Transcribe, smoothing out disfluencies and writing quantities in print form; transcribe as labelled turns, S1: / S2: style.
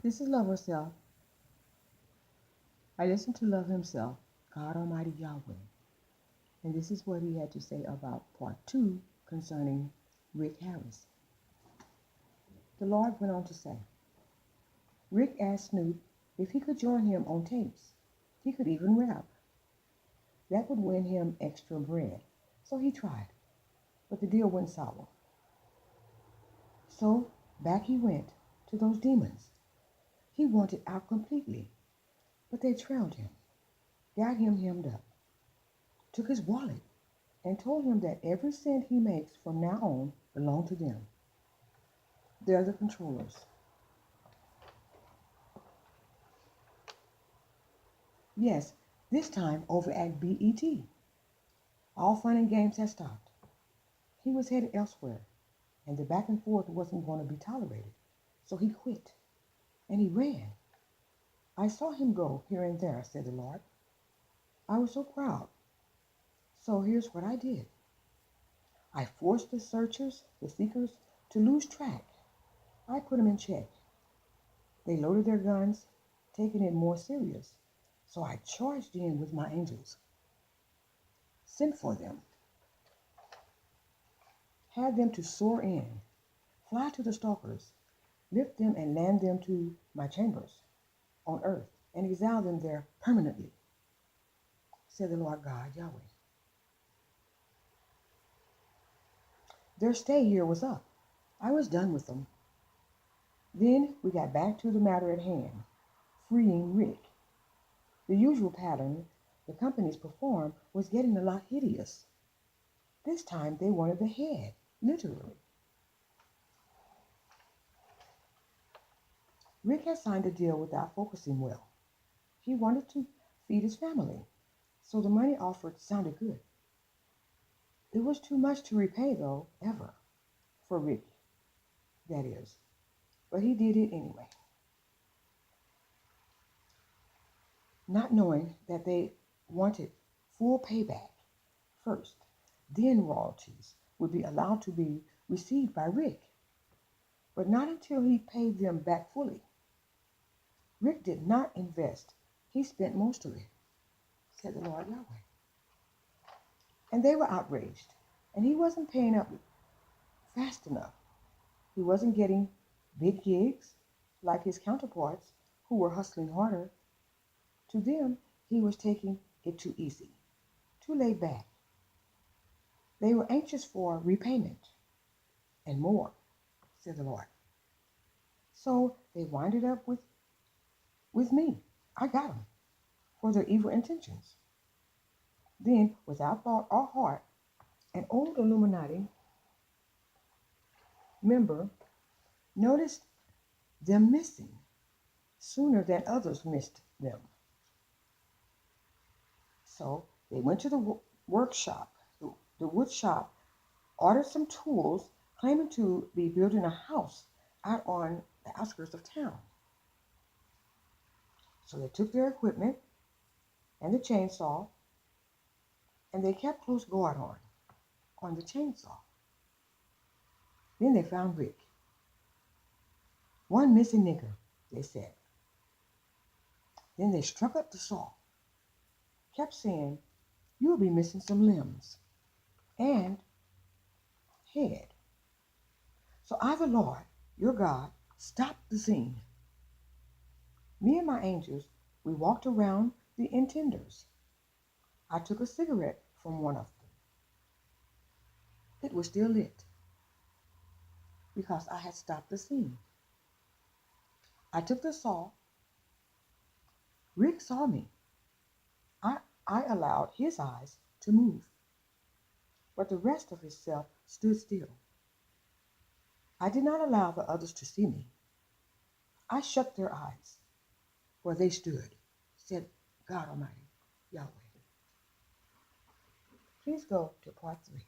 S1: This is Love Herself. I listened to Love Himself, God Almighty Yahweh. And this is what he had to say about part 2 concerning Rick Harris. The Lord went on to say, Rick asked Snoop if he could join him on tapes. He could even rap. That would win him extra bread. So he tried, but the deal went sour. So back he went to those demons. He wanted out completely, but they trailed him, got him hemmed up, took his wallet, and told him that every cent he makes from now on belonged to them. They're the controllers. Yes, this time over at BET. All fun and games had stopped. He was headed elsewhere, and the back and forth wasn't going to be tolerated. So he quit, and he ran. I saw him go here and there, said the Lord. I was so proud. So here's what I did. I forced the searchers, the seekers, to lose track. I put them in check. They loaded their guns, taking it more serious. So I charged in with my angels, sent for them, had them to soar in, fly to the stalkers, lift them and land them to my chambers on earth, and exile them there permanently, said the Lord God Yahweh. Their stay here was up. I was done with them. Then we got back to the matter at hand, freeing Rick. The usual pattern the companies performed was getting a lot hideous. This time they wanted the head, literally. Rick had signed a deal without focusing well. He wanted to feed his family, so the money offered sounded good. It was too much to repay, though, ever, for Rick, that is. But he did it anyway, not knowing that they wanted full payback first. Then royalties would be allowed to be received by Rick, but not until he paid them back fully. Rick did not invest. He spent most of it, said the Lord Yahweh. And they were outraged, and he wasn't paying up fast enough. He wasn't getting big gigs like his counterparts who were hustling harder. To them, he was taking it too easy, too laid back. They were anxious for repayment and more, said the Lord. So they winded up with me. I got them for their evil intentions. Then, without thought or heart, an old Illuminati member noticed them missing sooner than others missed them. So they went to the workshop, the wood shop, ordered some tools, claiming to be building a house out on the outskirts of town. So they took their equipment and the chainsaw, and they kept close guard on the chainsaw. Then they found Rick. One missing nigger, they said. Then they struck up the saw, kept saying, you'll be missing some limbs and head. So I, the Lord, your God, stopped the scene. Me and my angels, we walked around the intenders. I took a cigarette from one of them. It was still lit because I had stopped the scene. I took the saw. Rick saw me. I allowed his eyes to move, but the rest of himself stood still. I did not allow the others to see me. I shut their eyes where they stood, said God Almighty, Yahweh. Please go to part 3.